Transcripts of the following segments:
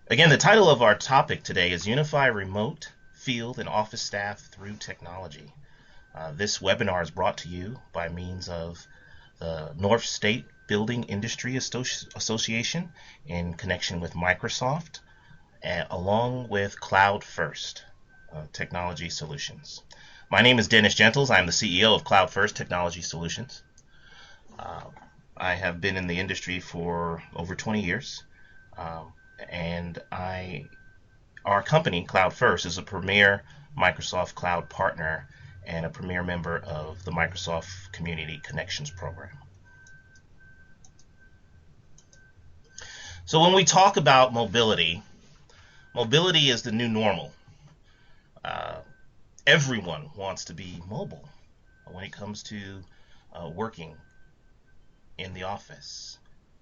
Again, the title of our topic today is Unify Remote, Field, and Office Staff Through Technology. This webinar is brought to you by means of the North State Building Industry Association in connection with Microsoft, along with Cloud First Technology Solutions. My name is Dennis Gentles. I'm the CEO of Cloud First Technology Solutions. I have been in the industry for over 20 years. And our company, Cloud First, is a premier Microsoft Cloud partner and a premier member of the Microsoft Community Connections Program. So when we talk about mobility, mobility is the new normal. Everyone wants to be mobile when it comes to working in the office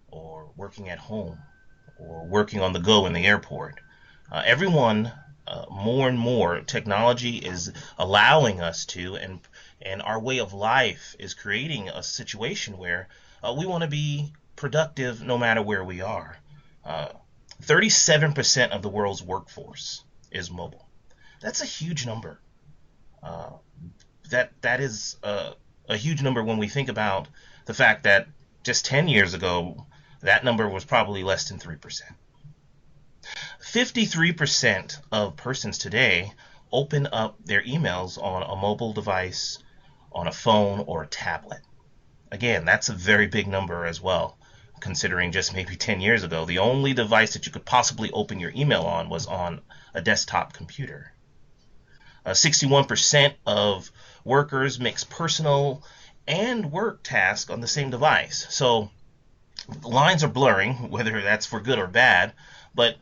or working at home or working on the go in the airport. Everyone, more and more, technology is allowing us to, and our way of life is creating a situation where we want to be productive no matter where we are. 37% of the world's workforce is mobile. That's a huge number. That is a huge number when we think about the fact that just 10 years ago, that number was probably less than 3%. 53% of persons today open up their emails on a mobile device, on a phone, or a tablet. Again, that's a very big number as well, considering just maybe 10 years ago, the only device that you could possibly open your email on was on a desktop computer. 61% of workers mix personal and work tasks on the same device. So the lines are blurring, whether that's for good or bad, but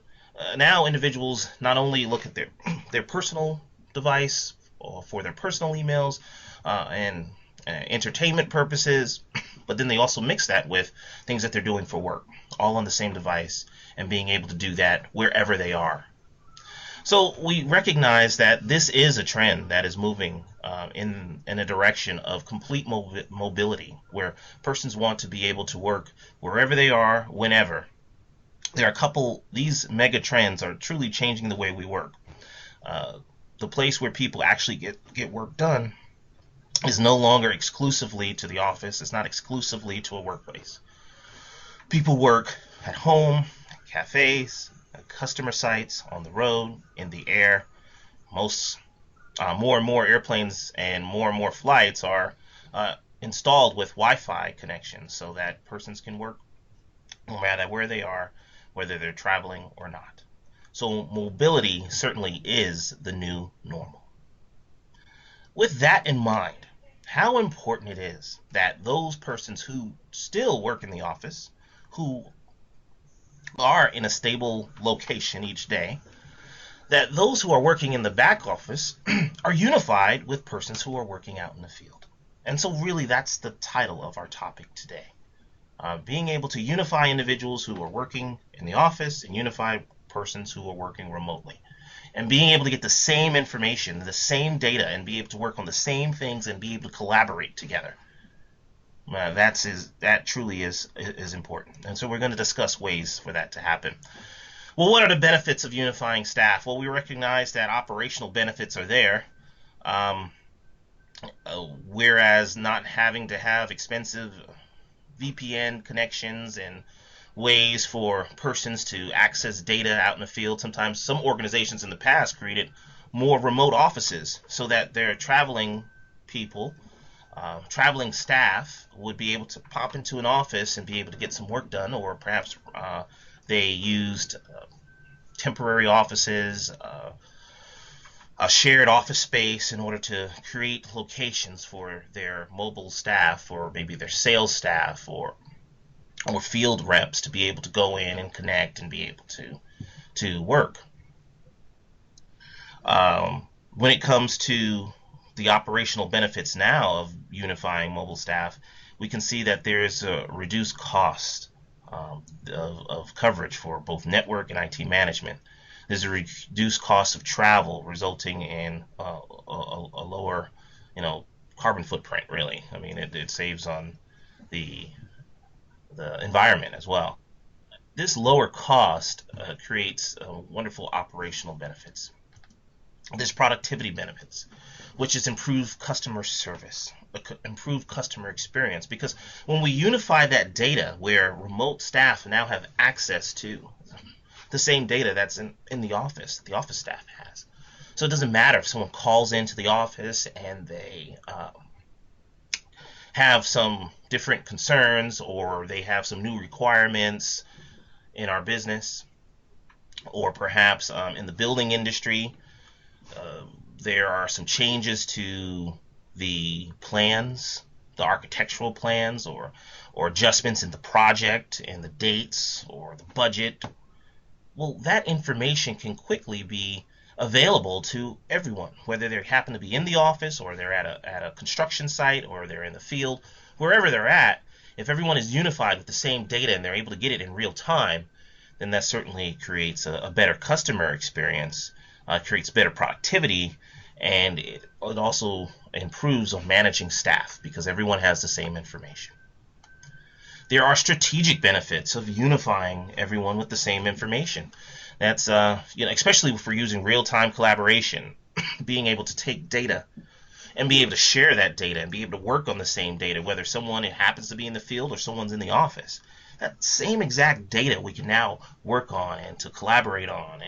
now individuals not only look at their personal device for their personal emails and entertainment purposes, but then they also mix that with things that they're doing for work, all on the same device, and being able to do that wherever they are. So we recognize that this is a trend that is moving in a direction of complete mobility, where persons want to be able to work wherever they are, whenever. There are these mega trends are truly changing the way we work. The place where people actually get work done is no longer exclusively to the office. It's not exclusively to a workplace. People work at home, cafes, customer sites, on the road, in the air. More and more airplanes and more flights are installed with Wi-Fi connections so that persons can work no matter where they are, whether they're traveling or not. So mobility certainly is the new normal. With that in mind, how important it is that those persons who still work in the office, who are in a stable location each day, that those who are working in the back office are unified with persons who are working out in the field. And so really that's the title of our topic today. Being able to unify individuals who are working in the office and unify persons who are working remotely. And being able to get the same information, the same data, and be able to work on the same things and be able to collaborate together. That truly is important. And so we're going to discuss ways for that to happen. Well, what are the benefits of unifying staff? Well, we recognize that operational benefits are there, whereas not having to have expensive VPN connections and ways for persons to access data out in the field. Sometimes some organizations in the past created more remote offices so that their traveling people, traveling staff would be able to pop into an office and be able to get some work done, or perhaps they used temporary offices, a shared office space in order to create locations for their mobile staff, or maybe their sales staff, or field reps to be able to go in and connect and be able to work. When it comes to the operational benefits now of unifying mobile staff, we can see that there is a reduced cost of coverage for both network and IT management. There's a reduced cost of travel, resulting in a lower, carbon footprint. Really, I mean, it saves on the environment as well. This lower cost creates wonderful operational benefits. There's productivity benefits, which is improved customer service, improved customer experience. Because when we unify that data where remote staff now have access to the same data that's in the office staff has. So it doesn't matter if someone calls into the office and they have some different concerns or they have some new requirements in our business, or perhaps in the building industry, uh, there are some changes to the plans, the architectural plans, or adjustments in the project and the dates or the budget. Well, that information can quickly be available to everyone, whether they happen to be in the office or they're at a construction site or they're in the field, wherever they're at. If everyone is unified with the same data and they're able to get it in real time, then that certainly creates a better customer experience, creates better productivity, and it also improves on managing staff because everyone has the same information. There are strategic benefits of unifying everyone with the same information. That's especially if we're using real-time collaboration, being able to take data and be able to share that data and be able to work on the same data, whether someone happens to be in the field or someone's in the office. That same exact data we can now work on and to collaborate on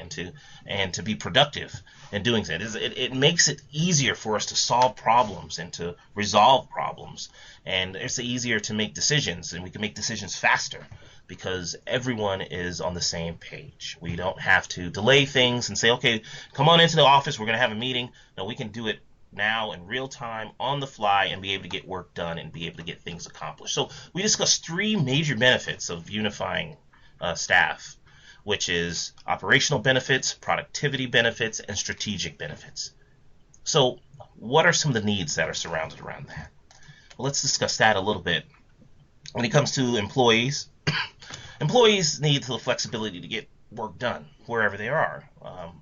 and to be productive in doing that. It makes it easier for us to solve problems and to resolve problems, and it's easier to make decisions, and we can make decisions faster because everyone is on the same page. We don't have to delay things and say, okay, come on into the office, we're going to have a meeting. No, we can do it now in real time, on the fly, and be able to get work done and be able to get things accomplished. So we discussed three major benefits of unifying staff, which is operational benefits, productivity benefits, and strategic benefits. So what are some of the needs that are surrounded around that? Well, let's discuss that a little bit. When it comes to employees, employees need the flexibility to get work done wherever they are.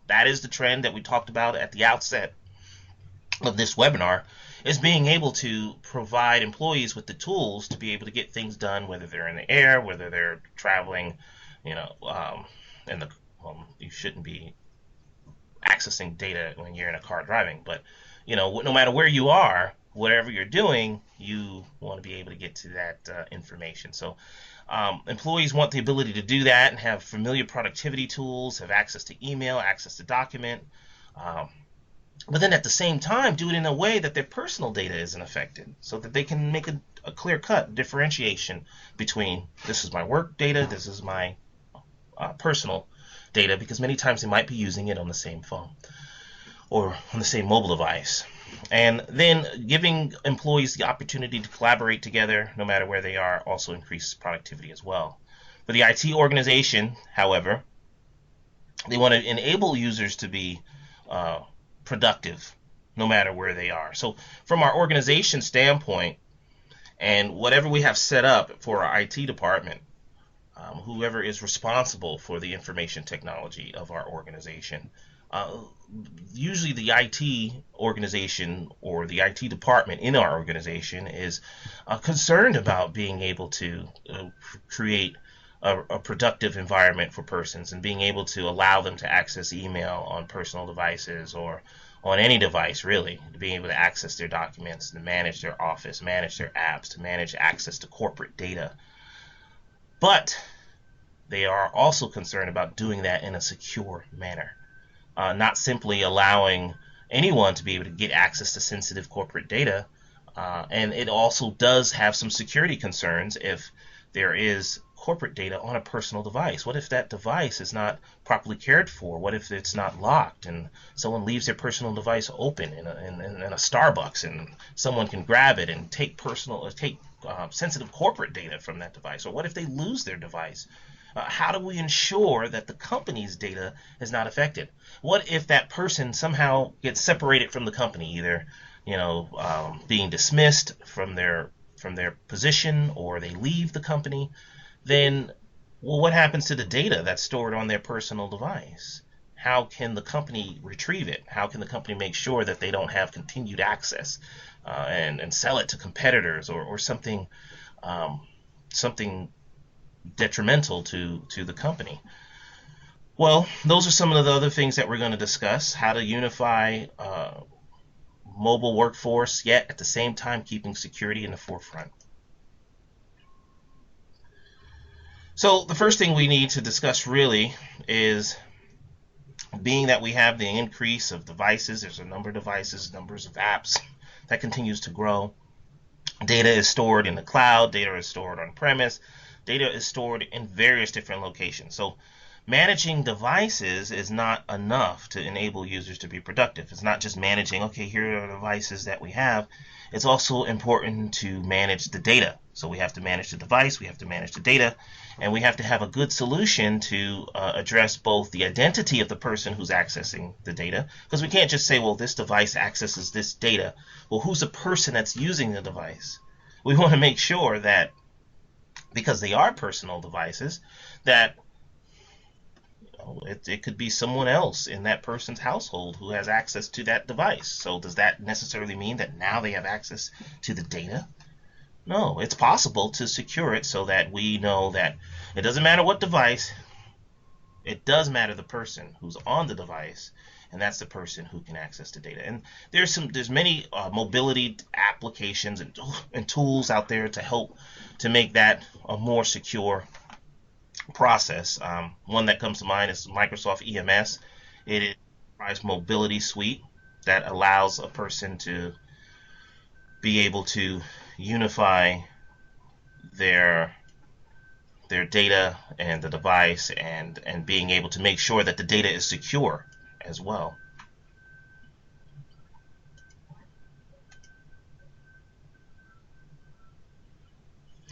That is the trend that we talked about at the outset of this webinar, is being able to provide employees with the tools to be able to get things done, whether they're in the air, whether they're traveling, in the you shouldn't be accessing data when you're in a car driving, but no matter where you are, whatever you're doing, you want to be able to get to that information. So employees want the ability to do that and have familiar productivity tools, have access to email, access to document, but then at the same time do it in a way that their personal data isn't affected, so that they can make a clear-cut differentiation between this is my work data, this is my personal data, because many times they might be using it on the same phone or on the same mobile device. And then giving employees the opportunity to collaborate together no matter where they are also increases productivity as well. For the IT organization, however, they want to enable users to be productive no matter where they are. So from our organization standpoint, and whatever we have set up for our IT department, whoever is responsible for the information technology of our organization, usually the IT organization or the IT department in our organization is concerned about being able to create a productive environment for persons and being able to allow them to access email on personal devices or on any device, really, to being able to access their documents, to manage their office, manage their apps, to manage access to corporate data. But they are also concerned about doing that in a secure manner, not simply allowing anyone to be able to get access to sensitive corporate data. And it also does have some security concerns if there is corporate data on a personal device. What if that device is not properly cared for? What if it's not locked and someone leaves their personal device open in a Starbucks and someone can grab it and take sensitive corporate data from that device? Or what if they lose their device? How do we ensure that the company's data is not affected? What if that person somehow gets separated from the company, either being dismissed from their position or they leave the company? Then, well, what happens to the data that's stored on their personal device? How can the company retrieve it? How can the company make sure that they don't have continued access and sell it to competitors or something detrimental to the company. Well, those are some of the other things that we're going to discuss: how to unify mobile workforce, yet at the same time keeping security in the forefront. So the first thing we need to discuss really is, being that we have the increase of devices, there's a number of devices, numbers of apps that continues to grow. Data is stored in the cloud, data is stored on premise, data is stored in various different locations. So managing devices is not enough to enable users to be productive. It's not just managing, okay, here are the devices that we have. It's also important to manage the data. So we have to manage the device, we have to manage the data, and we have to have a good solution to address both the identity of the person who's accessing the data, because we can't just say, well, this device accesses this data. Well, who's the person that's using the device? We want to make sure that, because they are personal devices, that it could be someone else in that person's household who has access to that device. So does that necessarily mean that now they have access to the data? No, it's possible to secure it so that we know that it doesn't matter what device, it does matter the person who's on the device, and that's the person who can access the data. And there's many mobility applications and tools out there to help to make that a more secure process. One that comes to mind is Microsoft EMS. It is a mobility suite that allows a person to be able to unify their data and the device, and being able to make sure that the data is secure as well.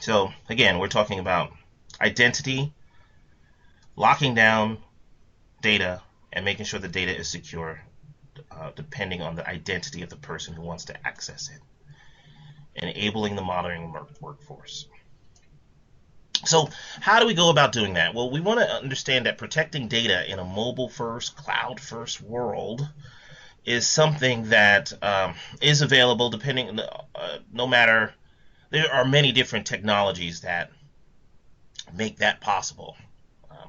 So again, we're talking about identity, locking down data, and making sure the data is secure, depending on the identity of the person who wants to access it, enabling the modern workforce. So how do we go about doing that? Well, we want to understand that protecting data in a mobile-first, cloud-first world is something that is available depending, no matter, there are many different technologies that make that possible.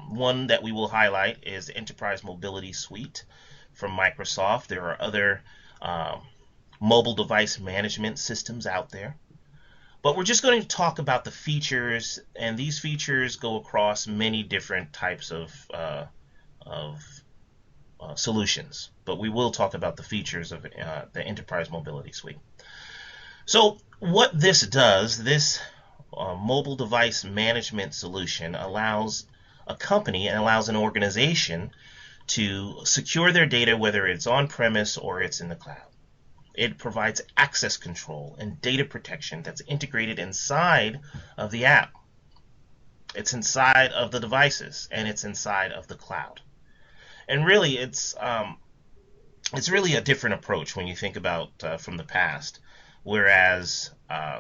One that we will highlight is the Enterprise Mobility Suite from Microsoft. There are other mobile device management systems out there. But we're just going to talk about the features, and these features go across many different types of solutions. But we will talk about the features of the Enterprise Mobility Suite. So what this does, this mobile device management solution allows a company and allows an organization to secure their data, whether it's on premise or it's in the cloud. It provides access control and data protection that's integrated inside of the app. It's inside of the devices, and it's inside of the cloud. And really, it's really a different approach when you think about from the past. Whereas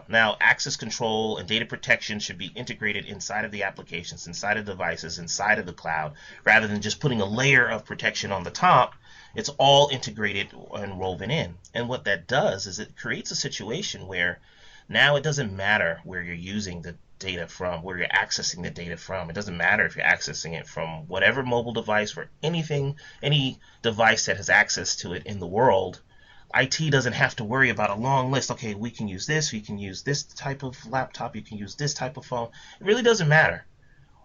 now access control and data protection should be integrated inside of the applications, inside of devices, inside of the cloud, rather than just putting a layer of protection on the top. It's all integrated and woven in. And what that does is it creates a situation where now it doesn't matter where you're using the data from, where you're accessing the data from. It doesn't matter if you're accessing it from whatever mobile device or anything, any device that has access to it in the world. IT doesn't have to worry about a long list. Okay, we can use this, we can use this type of laptop, you can use this type of phone. It really doesn't matter.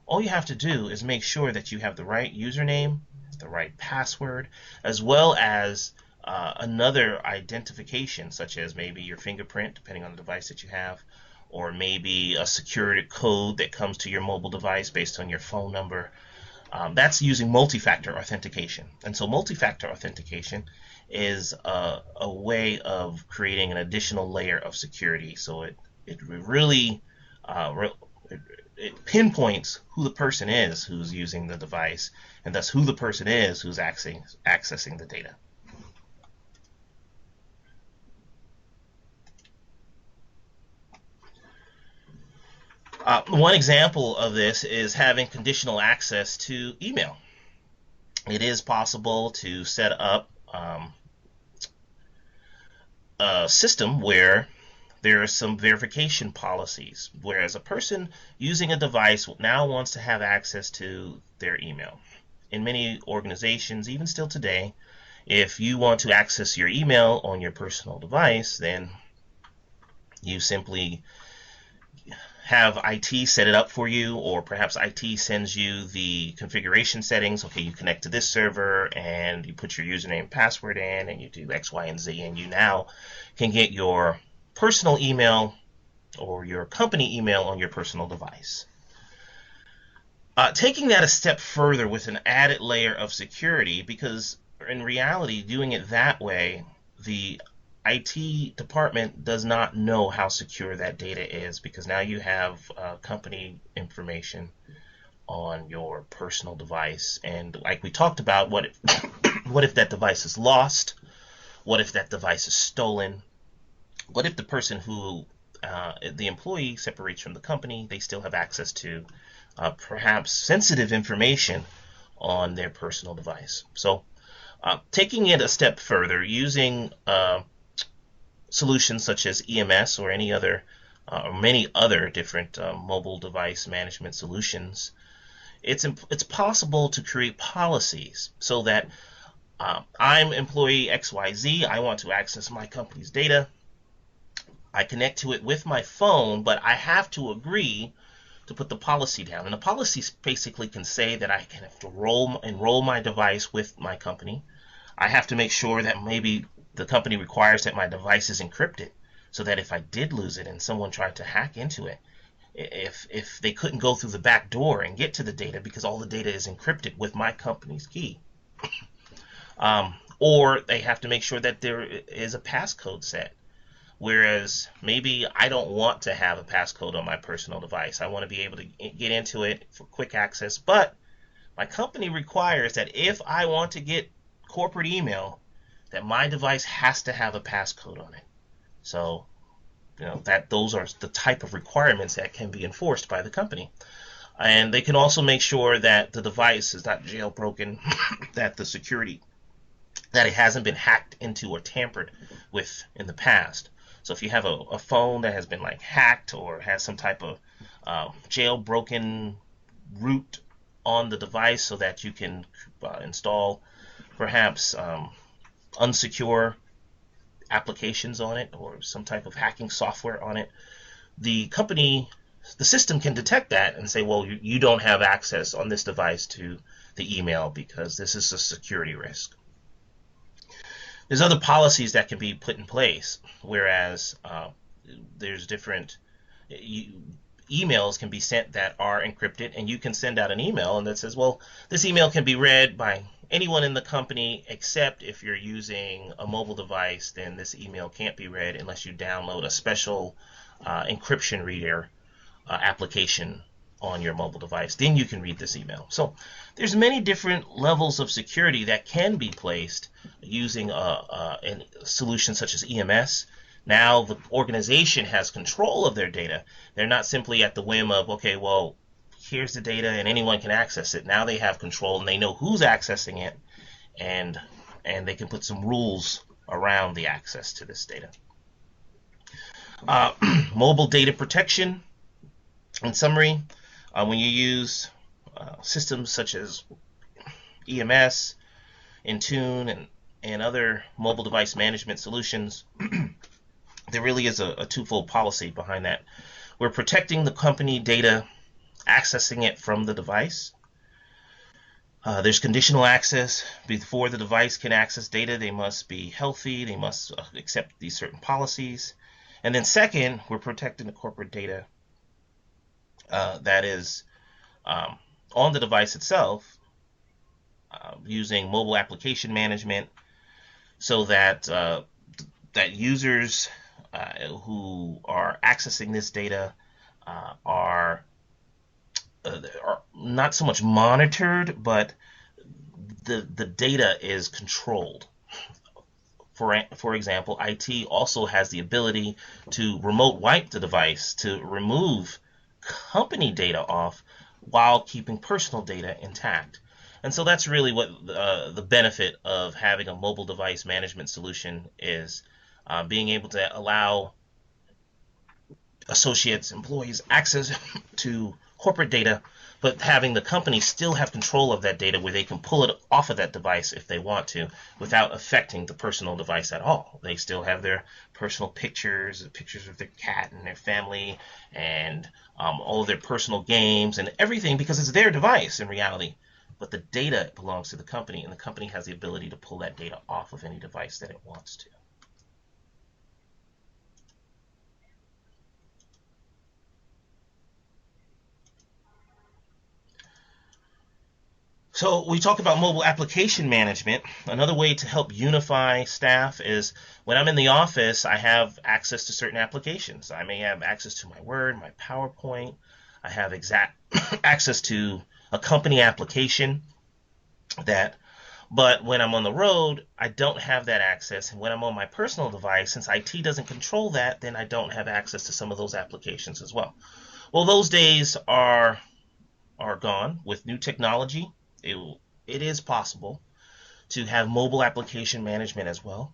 All you have to do is make sure that you have the right username, the right password, as well as another identification, such as maybe your fingerprint, depending on the device that you have, or maybe a security code that comes to your mobile device based on your phone number. That's using multi-factor authentication. And so multi-factor authentication is a way of creating an additional layer of security. So it really it pinpoints who the person is who's using the device, and thus who the person is who's accessing the data. One example of this is having conditional access to email. It is possible to set up a system where There are some verification policies, whereas a person using a device now wants to have access to their email. In many organizations, even still today, if you want to access your email on your personal device, then you simply have IT set it up for you, or perhaps IT sends you the configuration settings. Okay, you connect to this server and you put your username and password in and you do X, Y, and Z, and you now can get your personal email or your company email on your personal device. Taking that a step further with an added layer of security, because in reality, doing it that way, the IT department does not know how secure that data is, because now you have company information on your personal device. And like we talked about, what if that device is lost? What if that device is stolen? What if the person who the employee separates from the company, they still have access to perhaps sensitive information on their personal device? So taking it a step further, using solutions such as EMS or any other or many other different mobile device management solutions, it's possible to create policies so that I'm employee XYZ, I want to access my company's data. I connect to it with my phone, but I have to agree to put the policy down. And the policy basically can say that I can have to enroll my device with my company. I have to make sure that maybe the company requires that my device is encrypted, so that if I did lose it and someone tried to hack into it, if they couldn't go through the back door and get to the data because all the data is encrypted with my company's key. Or they have to make sure that there is a passcode set. Whereas maybe I don't want to have a passcode on my personal device. I want to be able to get into it for quick access, but my company requires that if I want to get corporate email, that my device has to have a passcode on it. So, that those are the type of requirements that can be enforced by the company. And they can also make sure that the device is not jailbroken, that the security, that it hasn't been hacked into or tampered with in the past. So if you have a phone that has been like hacked or has some type of jailbroken root on the device, so that you can install perhaps unsecure applications on it or some type of hacking software on it, the system can detect that and say, well, you don't have access on this device to the email because this is a security risk. There's other policies that can be put in place, whereas there's different emails can be sent that are encrypted, and you can send out an email and that says, well, this email can be read by anyone in the company, except if you're using a mobile device, then this email can't be read unless you download a special encryption reader application on your mobile device. Then you can read this email. So there's many different levels of security that can be placed using a solution such as EMS. Now the organization has control of their data. They're not simply at the whim of, okay, well, here's the data and anyone can access it. Now they have control and they know who's accessing it, and they can put some rules around the access to this data. Mobile data protection. In summary, when you use systems such as EMS, Intune, and other mobile device management solutions, there really is a twofold policy behind that. We're protecting the company data, accessing it from the device. There's conditional access. Before the device can access data, they must be healthy. They must accept these certain policies. And then second, we're protecting the corporate data that is on the device itself, using mobile application management, so that that users who are accessing this data are not so much monitored, but the data is controlled. For example, IT also has the ability to remote wipe the device to remove company data off while keeping personal data intact. And so that's really what the benefit of having a mobile device management solution is, being able to allow associates, employees access to corporate data, but having the company still have control of that data where they can pull it off of that device if they want to without affecting the personal device at all. They still have their personal pictures of their cat and their family, and all of their personal games and everything, because it's their device in reality. But the data belongs to the company, and the company has the ability to pull that data off of any device that it wants to. So we talk about mobile application management. Another way to help unify staff is when I'm in the office, I have access to certain applications. I may have access to my Word, my PowerPoint. I have exact access to a company application that, but when I'm on the road, I don't have that access. And when I'm on my personal device, since IT doesn't control that, then I don't have access to some of those applications as well. Well, those days are gone. With new technology, it, it is possible to have mobile application management as well.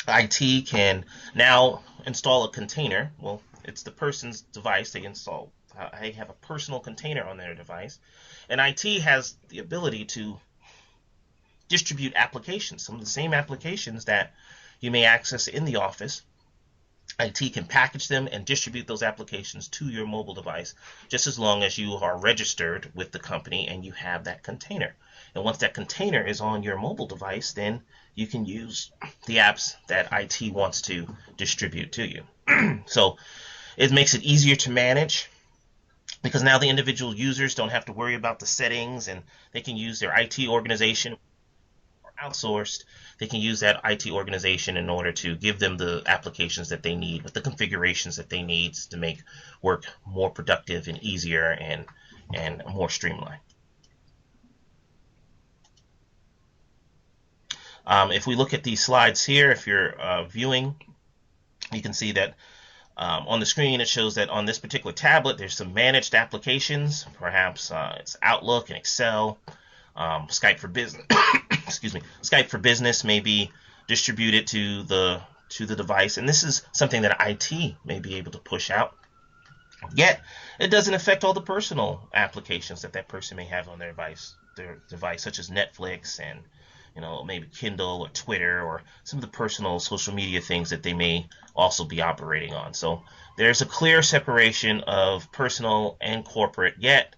IT can now install a container. Well, it's the person's device. They have a personal container on their device. And IT has the ability to distribute applications, some of the same applications that you may access in the office. IT can package them and distribute those applications to your mobile device, just as long as you are registered with the company and you have that container. And once that container is on your mobile device, then you can use the apps that IT wants to distribute to you. So it makes it easier to manage, because now the individual users don't have to worry about the settings, and they can use their IT organization outsourced. They can use that IT organization in order to give them the applications that they need with the configurations that they need to make work more productive and easier and more streamlined. If we look at these slides here, if you're viewing, you can see that on the screen it shows that on this particular tablet there's some managed applications. Perhaps it's Outlook and Excel. Skype for Business excuse me, Skype for Business may be distributed to the device, and this is something that IT may be able to push out. Yet it doesn't affect all the personal applications that person may have on their device, such as Netflix and maybe Kindle or Twitter, or some of the personal social media things that they may also be operating on. So there's a clear separation of personal and corporate, yet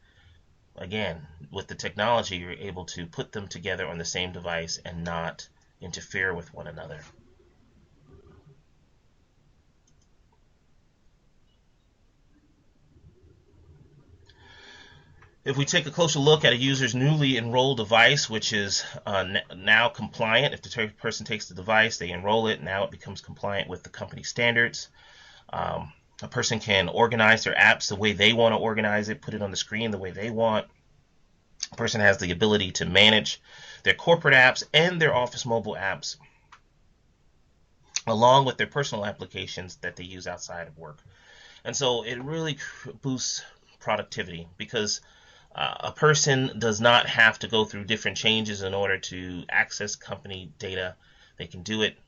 again, with the technology, you're able to put them together on the same device and not interfere with one another. If we take a closer look at a user's newly enrolled device, which is now compliant, if the person takes the device, they enroll it, now it becomes compliant with the company standards. A person can organize their apps the way they want to organize it, put it on the screen the way they want. A person has the ability to manage their corporate apps and their office mobile apps, along with their personal applications that they use outside of work. And so it really boosts productivity, because a person does not have to go through different changes in order to access company data. They can do it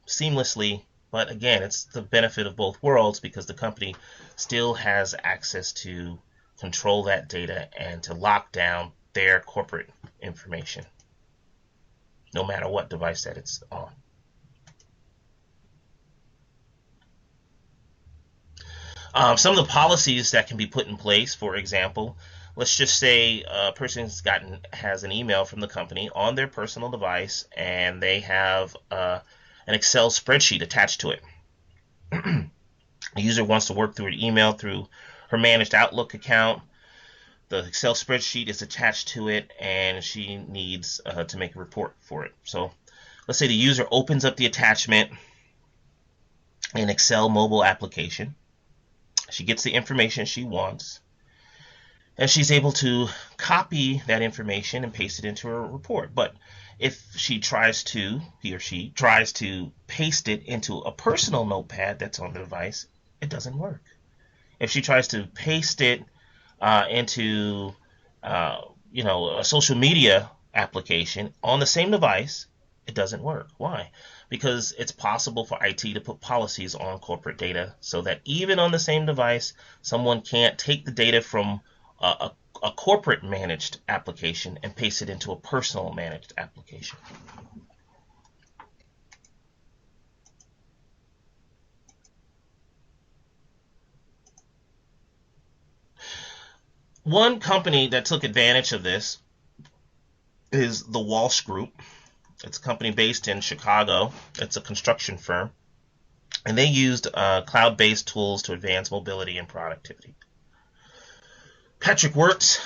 seamlessly, but again, it's the benefit of both worlds, because the company still has access to control that data and to lock down their corporate information, no matter what device that it's on. Some of the policies that can be put in place, for example, let's just say a person has an email from the company on their personal device, and they have an Excel spreadsheet attached to it. The user wants to work through an email through her managed Outlook account. The Excel spreadsheet is attached to it, and she needs to make a report for it. So let's say the user opens up the attachment in Excel mobile application. She gets the information she wants, and she's able to copy that information and paste it into her report. But if he or she tries to paste it into a personal notepad that's on the device, it doesn't work. If she tries to paste it into a social media application on the same device, it doesn't work. Why? because it's possible for IT to put policies on corporate data so that even on the same device, someone can't take the data from a corporate managed application and paste it into a personal managed application. One company that took advantage of this is the Walsh Group. It's a company based in Chicago. It's a construction firm. And they used cloud-based tools to advance mobility and productivity. Patrick Wertz,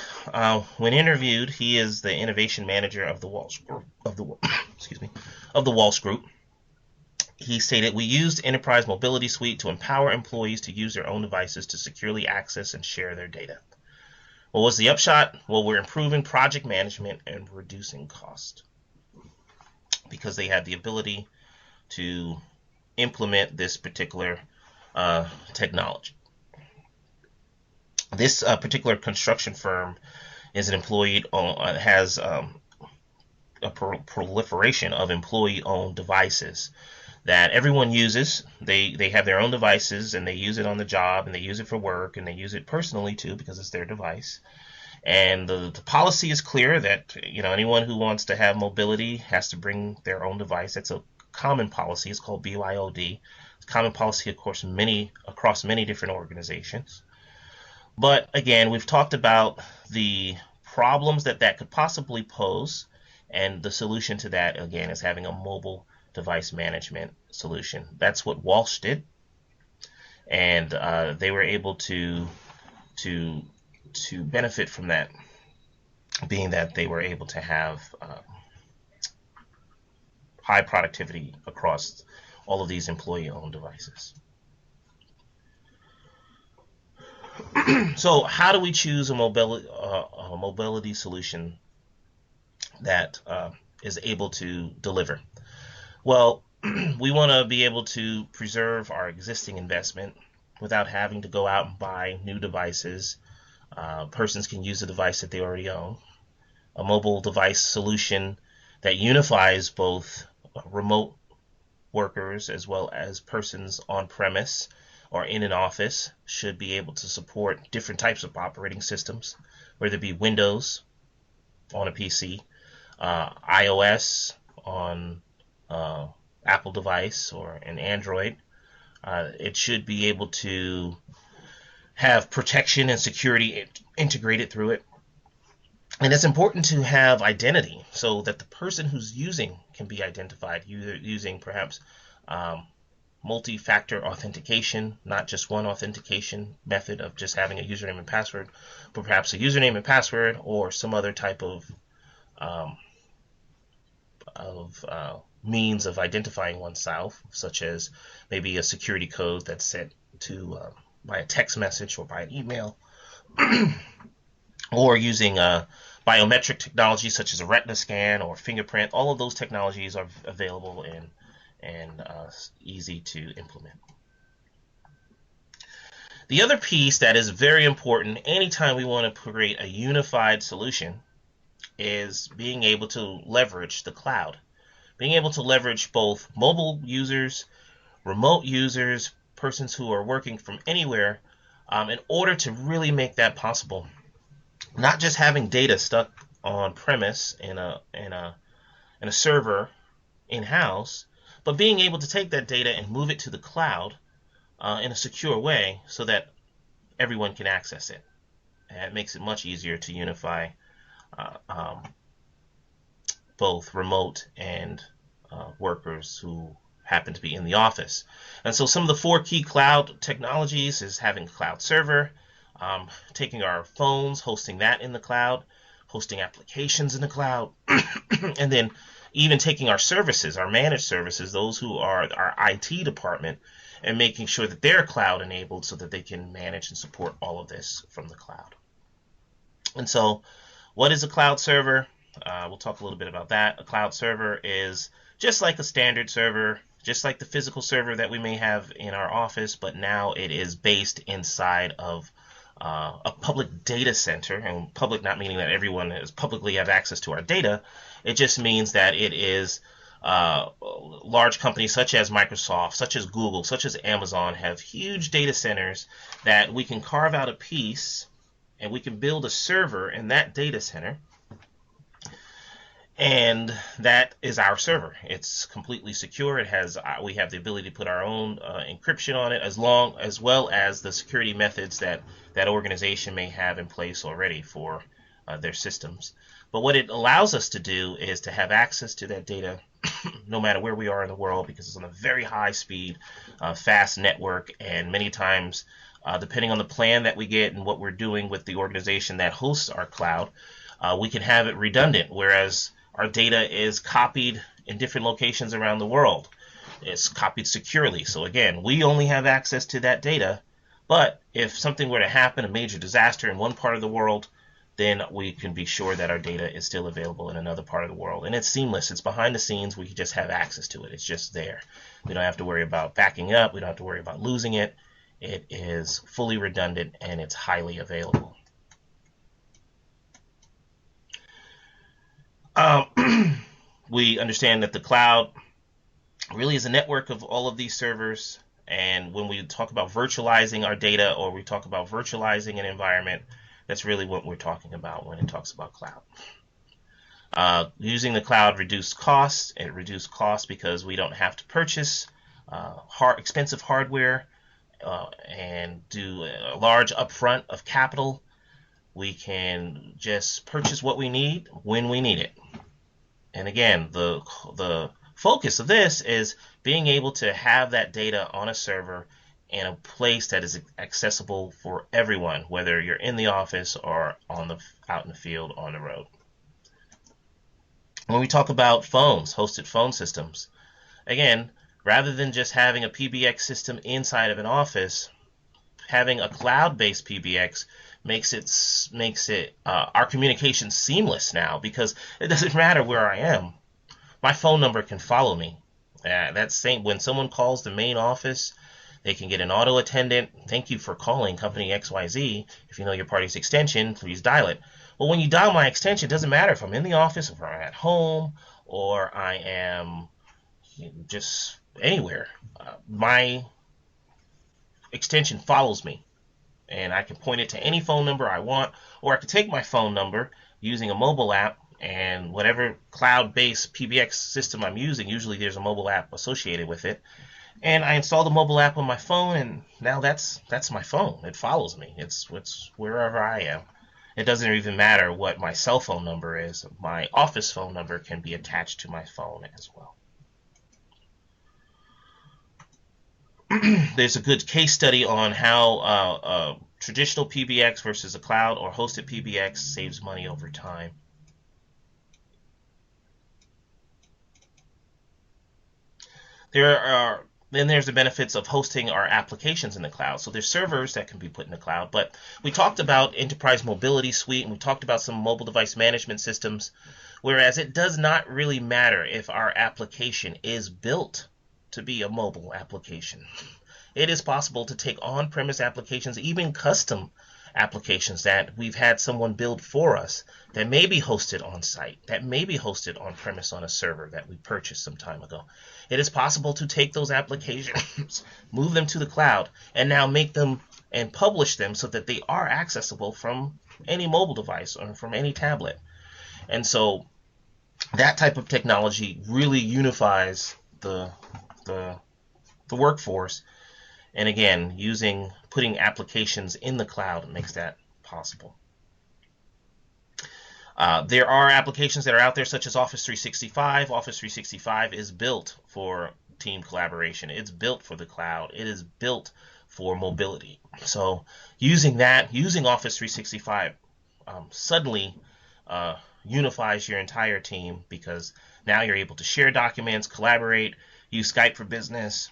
when interviewed, he is the innovation manager of the Walsh Group. Of the Walsh Group. He stated, "We used Enterprise Mobility Suite to empower employees to use their own devices to securely access and share their data." What was the upshot? Well, we're improving project management and reducing cost because they had the ability to implement this particular technology. This particular construction firm is an has a proliferation of employee-owned devices that everyone uses. They have their own devices and they use it on the job and they use it for work and they use it personally too because it's their device. And the policy is clear that anyone who wants to have mobility has to bring their own device. That's a common policy. It's called BYOD. It's a common policy, of course, across many different organizations. But again, we've talked about the problems that could possibly pose, and the solution to that again is having a mobile device management solution. That's what Walsh did, and they were able to benefit from that, being that they were able to have high productivity across all of these employee-owned devices. So how do we choose a mobility solution that is able to deliver? Well, we want to be able to preserve our existing investment without having to go out and buy new devices. Persons can use the device that they already own. A mobile device solution that unifies both remote workers as well as persons on premise or in an office should be able to support different types of operating systems, whether it be Windows on a PC, iOS on Apple device or an Android. It should be able to have protection and security integrated through it. And it's important to have identity so that the person who's using can be identified, using perhaps multi-factor authentication, not just one authentication method of just having a username and password, but perhaps a username and password or some other type of means of identifying oneself, such as maybe a security code that's sent to by a text message or by an email, or using biometric technology such as a retina scan or fingerprint. All of those technologies are available and easy to implement. The other piece that is very important anytime we want to create a unified solution is being able to leverage the cloud. Being able to leverage both mobile users, remote users, persons who are working from anywhere, in order to really make that possible. Not just having data stuck on premise in a server in-house, but being able to take that data and move it to the cloud in a secure way so that everyone can access it. And it makes it much easier to unify both remote and workers who happen to be in the office. And so some of the 4 key cloud technologies is having a cloud server, taking our phones, hosting that in the cloud, hosting applications in the cloud, and then even taking our services, our managed services, those who are our IT department, and making sure that they're cloud enabled so that they can manage and support all of this from the cloud. And so what is a cloud server? We'll talk a little bit about that. A cloud server is just like a standard server, just like the physical server that we may have in our office, but now it is based inside of a public data center. And public not meaning that everyone is publicly have access to our data. It just means that it is large companies such as Microsoft, such as Google, such as Amazon have huge data centers that we can carve out a piece and we can build a server in that data center, and that is our server. It's completely secure. It has we have the ability to put our own encryption on it, as well as the security methods that that organization may have in place already for their systems. But what it allows us to do is to have access to that data no matter where we are in the world, because it's on a very high speed, fast network, and many times, depending on the plan that we get and what we're doing with the organization that hosts our cloud, we can have it redundant, whereas our data is copied in different locations around the world. It's copied securely. So again, we only have access to that data, but if something were to happen, a major disaster in one part of the world, then we can be sure that our data is still available in another part of the world. And it's seamless. It's behind the scenes. We just have access to it. It's just there. We don't have to worry about backing up. We don't have to worry about losing it. It is fully redundant, and it's highly available. We understand that the cloud really is a network of all of these servers. And when we talk about virtualizing our data, or we talk about virtualizing an environment, that's really what we're talking about when it talks about cloud. Using the cloud reduced costs. It reduced costs because we don't have to purchase expensive hardware and do a large upfront of capital. We can just purchase what we need when we need it. And again, the focus of this is being able to have that data on a server in a place that is accessible for everyone, whether you're in the office or out in the field on the road. When we talk about phones, hosted phone systems, again, rather than just having a PBX system inside of an office, having a cloud-based PBX makes it our communication seamless now, because it doesn't matter where I am. My phone number can follow me. When someone calls the main office, they can get an auto attendant. Thank you for calling company XYZ. If you know your party's extension, please dial it. Well, when you dial my extension, it doesn't matter if I'm in the office, if I'm at home, or I am just anywhere. My extension follows me, and I can point it to any phone number I want, or I can take my phone number using a mobile app, and whatever cloud-based PBX system I'm using, usually there's a mobile app associated with it, and I install the mobile app on my phone, and now that's my phone. It follows me. It's wherever I am. It doesn't even matter what my cell phone number is. My office phone number can be attached to my phone as well. There's a good case study on how traditional PBX versus a cloud or hosted PBX saves money over time. Then there's the benefits of hosting our applications in the cloud. So there's servers that can be put in the cloud, but we talked about Enterprise Mobility Suite, and we talked about some mobile device management systems, whereas it does not really matter if our application is built to be a mobile application. It is possible to take on-premise applications, even custom applications that we've had someone build for us, that may be hosted on site, that may be hosted on premise on a server that we purchased some time ago. It is possible to take those applications, move them to the cloud, and now make them and publish them so that they are accessible from any mobile device or from any tablet. And so that type of technology really unifies the workforce. And again, putting applications in the cloud makes that possible. There are applications that are out there such as Office 365. Office 365 is built for team collaboration. It's built for the cloud. It is built for mobility. So using Office 365 suddenly unifies your entire team, because now you're able to share documents, collaborate, use Skype for Business,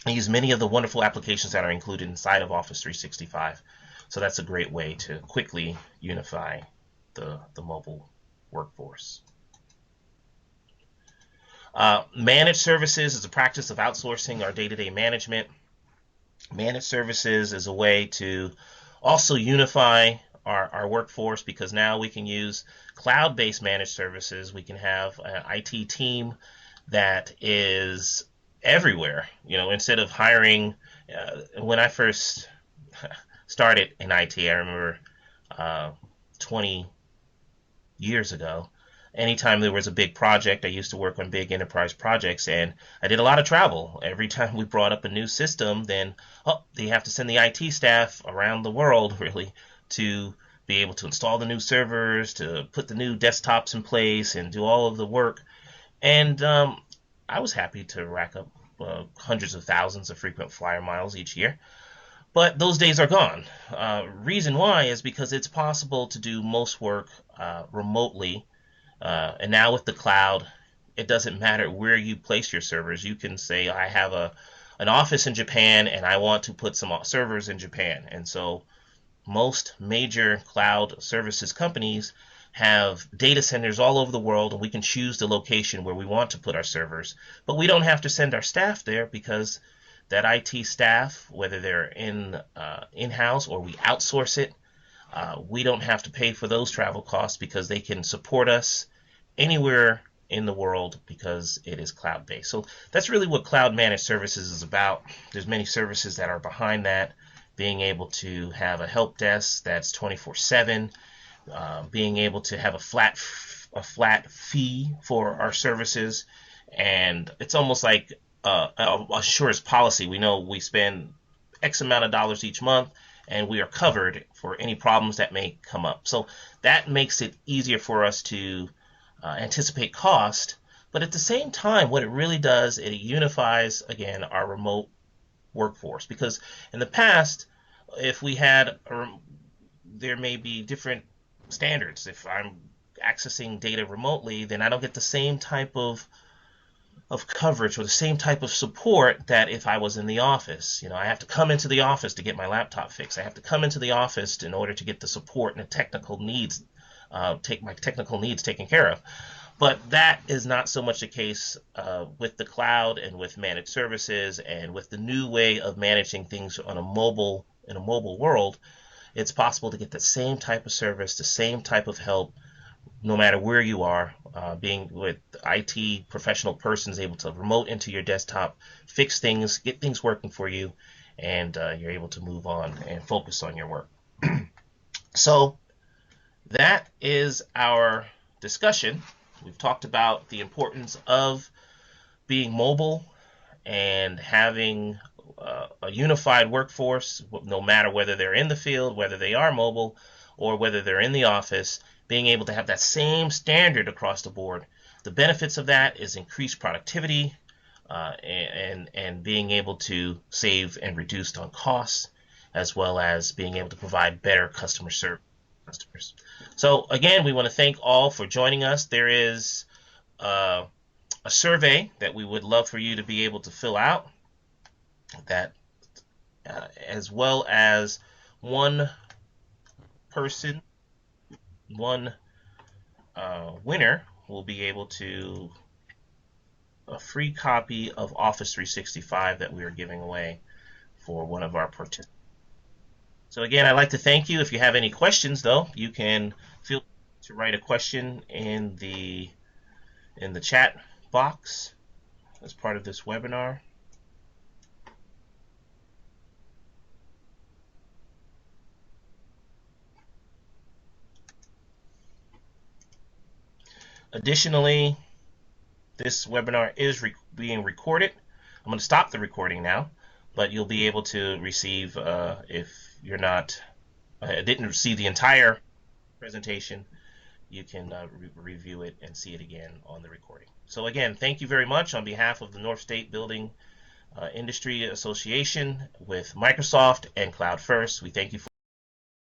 and use many of the wonderful applications that are included inside of Office 365. So that's a great way to quickly unify the mobile workforce. Managed services is a practice of outsourcing our day-to-day management. Managed services is a way to also unify our workforce, because now we can use cloud-based managed services. We can have an IT team that is everywhere. Instead of hiring, when I first started in IT, I remember 20 years ago. Anytime there was a big project, I used to work on big enterprise projects, and I did a lot of travel. Every time we brought up a new system, then they have to send the IT staff around the world, really, to be able to install the new servers, to put the new desktops in place, and do all of the work. And I was happy to rack up hundreds of thousands of frequent flyer miles each year. But those days are gone. Reason why is because it's possible to do most work remotely. And now with the cloud, it doesn't matter where you place your servers. You can say, I have an office in Japan and I want to put some servers in Japan. And so most major cloud services companies have data centers all over the world, and we can choose the location where we want to put our servers. But we don't have to send our staff there, because that IT staff, whether they're in-house or we outsource it, we don't have to pay for those travel costs, because they can support us anywhere in the world because it is cloud-based. So that's really what cloud managed services is about. There's many services that are behind that, being able to have a help desk that's 24/7, being able to have a flat fee for our services, and it's almost like a insurance policy. We know we spend X amount of dollars each month, and we are covered for any problems that may come up. So that makes it easier for us to anticipate cost, but at the same time, what it really does, it unifies, again, our remote workforce. Because in the past, if we had, there may be different standards. If I'm accessing data remotely, then I don't get the same type of coverage or the same type of support that if I was in the office. I have to come into the office to get my laptop fixed. I have to come into the office in order to get the support and the technical needs, take my technical needs taken care of. But that is not so much the case with the cloud and with managed services and with the new way of managing things in a mobile world. It's possible to get the same type of service, the same type of help, no matter where you are. Being with IT professional persons able to remote into your desktop, fix things, get things working for you, and you're able to move on and focus on your work. So that is our discussion. We've talked about the importance of being mobile and having a unified workforce, no matter whether they're in the field, whether they are mobile, or whether they're in the office, being able to have that same standard across the board. The benefits of that is increased productivity and being able to save and reduce on costs, as well as being able to provide better customer service to customers. So again, we want to thank all for joining us. There is a survey that we would love for you to be able to fill out, that as well as one person, one winner will be able to a free copy of Office 365 that we are giving away for one of our participants. So again, I'd like to thank you. If you have any questions, though, you can feel free to write a question in the chat box as part of this webinar. Additionally, this webinar is being recorded. I'm going to stop the recording now, but you'll be able to receive, if you're not, didn't receive the entire presentation, you can review it and see it again on the recording. So again, thank you very much on behalf of the North State Building Industry Association with Microsoft and Cloud First. We thank you for